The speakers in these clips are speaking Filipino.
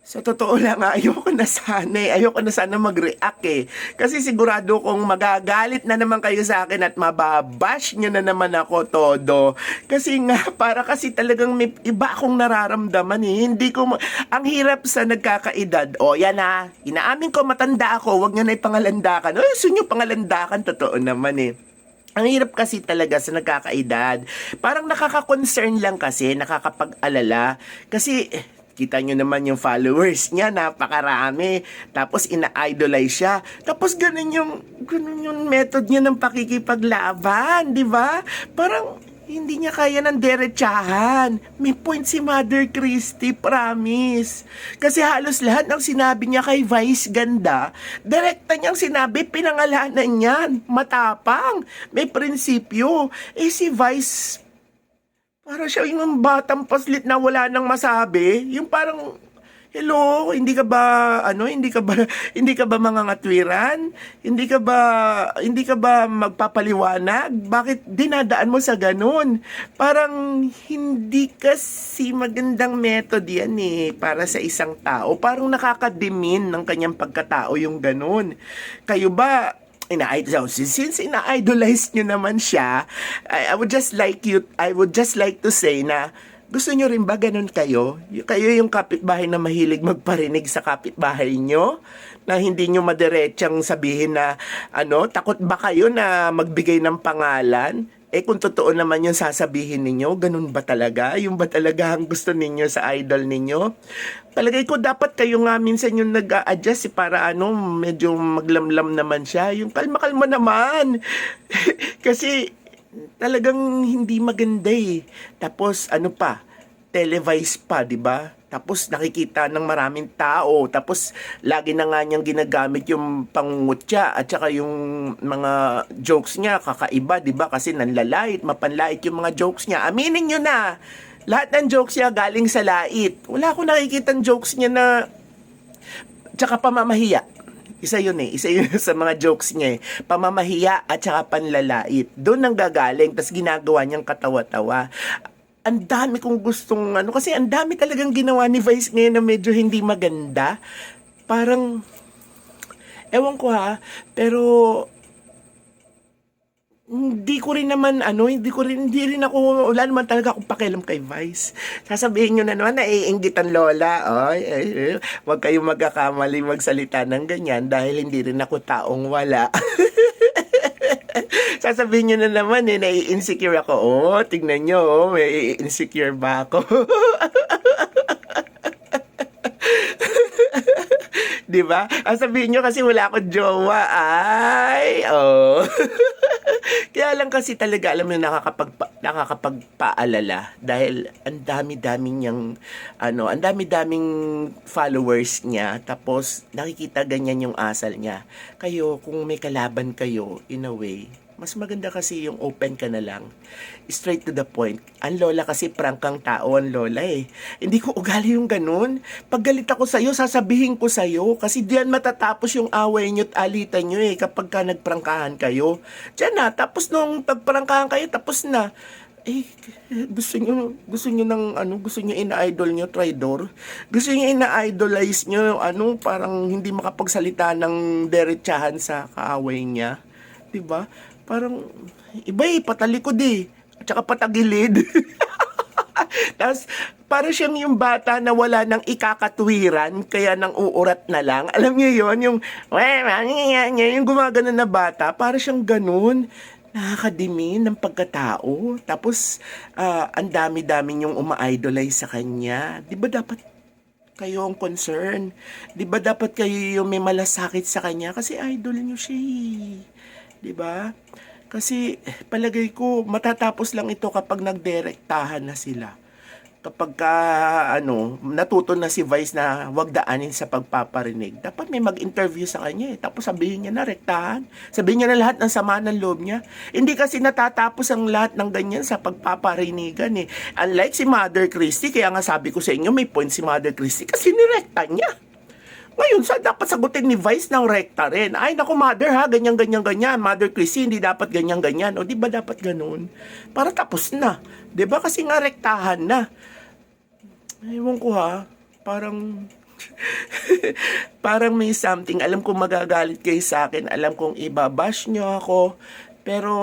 Sa totoo lang, ayoko na sana mag-react eh. Kasi sigurado kong magagalit na naman kayo sa akin at mababash nyo na naman ako todo. Kasi nga, para kasi talagang may iba akong nararamdaman eh. Hindi ko, ang hirap sa nagkakaedad. O yan ha, inaamin ko matanda ako, wag nyo na ipangalandakan. O, gusto nyo pangalandakan, totoo naman eh. Ang hirap kasi talaga sa nagkakaedad. Parang nakaka-concern lang kasi, nakakapag-alala. Kasi kita nyo naman yung followers niya, napakarami. Tapos ina-idolize siya. Tapos ganun yung method niya ng pakikipaglaban, di ba? Parang hindi niya kaya ng derechahan. May point si Mother Christie, promise. Kasi halos lahat ng sinabi niya kay Vice ganda, direkta niyang sinabi, pinangalanan niyan. Matapang, may prinsipyo. Eh si Vice, para siya yung batang paslit na wala nang masabi. Yung parang, hello, hindi ka ba mangangatwiran? Hindi ka ba magpapaliwanag? Bakit dinadaan mo sa ganun? Parang hindi kasi magandang method yan eh, para sa isang tao. Parang nakakadimin ng kanyang pagkatao yung ganun. Kayo ba, since ina-idolize nyo naman siya, I would just like to say na gusto nyo rin ba ganun kayo? Kayo yung kapitbahay na mahilig magparinig sa kapitbahay nyo? Na hindi nyo madiretsang sabihin na, takot ba kayo na magbigay ng pangalan? Eh kung totoo naman yung sasabihin ninyo, ganun ba talaga? Yung ba talaga ang gusto ninyo sa idol ninyo? Palagay ko dapat kayo nga minsan yung nag-a-adjust para medyo maglamlam naman siya. Yung kalma-kalma naman. Kasi talagang hindi maganda eh. Tapos televised pa, di ba? Tapos nakikita ng maraming tao. Tapos lagi na nga niyang ginagamit yung pangungutya at saka yung mga jokes niya kakaiba, di ba? Kasi nanlalait, mapanlait yung mga jokes niya. Aminin niyo na, lahat ng jokes niya galing sa lait. Wala akong nakikita jokes niya na tsaka pamamahiya. Isa yun sa mga jokes niya eh. Pamamahiya at saka panlalait. Doon nang gagaling, tapos ginagawa niyang katawa-tawa. Ang dami kong gustong kasi ang dami talagang ginawa ni Vice ngayon na medyo hindi maganda. Parang, ewan ko ha, pero hindi rin ako, wala naman talaga akong pakialam kay Vice. Sasabihin nyo na naman, naiinggitan lola. Wag kayong magkakamali magsalita ng ganyan dahil hindi rin ako taong wala. Sasabihin nyo na naman, nai-insecure ako. Tignan nyo, may insecure ba ako? Di ba? Ang sabihin nyo kasi wala akong jowa. Kaya lang kasi talaga, alam mo, nakakapagpaalala dahil ang dami-daming followers niya, tapos nakikita ganyan yung asal niya. Kayo, kung may kalaban kayo, in a way, mas maganda kasi yung open ka na lang. Straight to the point. Ang lola kasi prangkang tao ang lola eh. Hindi ko ugali yung ganun. Pag galit ako sa'yo, sasabihin ko sa'yo. Kasi diyan matatapos yung away nyo at alitan nyo eh kapag ka nagprangkahan kayo. Diyan na, tapos nung pagprangkahan kayo, tapos na. Gusto nyo ina-idol nyo, traidor? Gusto nyo ina-idolize nyo, parang hindi makapagsalita ng derechahan sa kaaway niya? Diba? Parang, iba patalikod at saka patagilid. Tapos, para siyang yung bata na wala nang ikakatwiran, kaya nang uurat na lang. Alam niyo yon yung gumagano na bata, para siyang ganun. Nakakadimi ng pagkatao. Tapos, ang dami-dami yung uma-idolize sa kanya. Di ba dapat kayo ang concern? Di ba dapat kayo yung may malasakit sa kanya? Kasi idol niyo siya di ba? Kasi palagay ko matatapos lang ito kapag nagdirektahan na sila. Kapag natuto na si Vice na wag daanin sa pagpaparinig, dapat may mag-interview sa kanya tapos sabihin niya na rektahan. Sabihin niya na lahat ng sama ng loob niya. Hindi kasi natatapos ang lahat ng ganyan sa pagpaparinigan Unlike si Mother Christie, kaya nga sabi ko sa inyo, may point si Mother Christie kasi nirekta niya. Ngayon, dapat sagutin ni Vice ng rekta rin. Ay, naku, mother ha, ganyan. Mother Chrissy, hindi dapat ganyan. O, di ba dapat ganun? Para tapos na. Di ba? Kasi nga rektahan na. Ewan ko ha, parang Parang may something, alam kong magagalit kayo sa akin, alam kong ibabash nyo ako, pero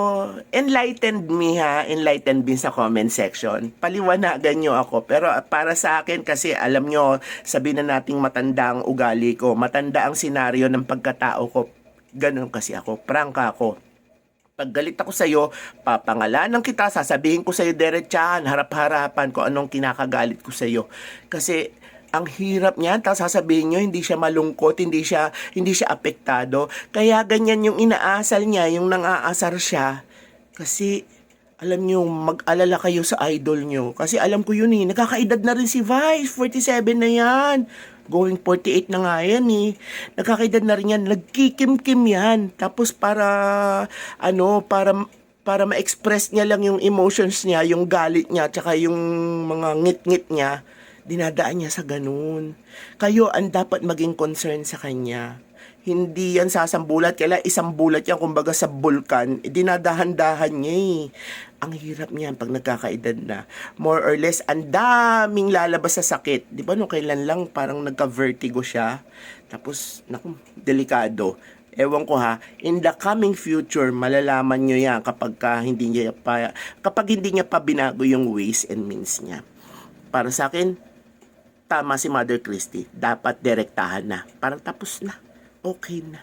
enlightened me ha, enlightened me sa comment section. Paliwanagan nyo ako, pero para sa akin kasi alam nyo, sabihin na nating matanda ang ugali ko, matanda ang senaryo ng pagkatao ko, ganun kasi ako, prangka ako. Pag galit ako sa'yo, papangalanan kita, sasabihin ko sa'yo diretsahan, harap-harapan ko anong kinakagalit ko sa'yo. Kasi ang hirap niyan, tapos sasabihin nyo, hindi siya malungkot, hindi siya apektado. Kaya ganyan yung inaasal niya, yung nang-aasar siya. Kasi, alam nyo, mag-alala kayo sa idol nyo. Kasi alam ko yun eh, nagkakaedad na rin si Vice, 47 na yan. Going 48 na nga yan eh. Nagkakaedad na rin yan, nagkikim-kim yan. Tapos para ma-express niya lang yung emotions niya, yung galit niya, tsaka yung mga ngit-ngit niya, dinadaan niya sa ganun. Kayo ang dapat maging concern sa kanya. Hindi yan sasambulat. Kailan isang bulat yan, kumbaga sa bulkan, dinadahan-dahan niya eh. Ang hirap niyan pag nagkakaedad na. More or less, ang daming lalabas sa sakit. Di ba nung kailan lang parang nagka-vertigo siya? Tapos, naku, delikado. Ewan ko ha, in the coming future, malalaman nyo yan kapag hindi niya pa binago yung ways and means niya. Para sa akin, tama si Mother Christie. Dapat direktahan na. Parang tapos na. Okay na.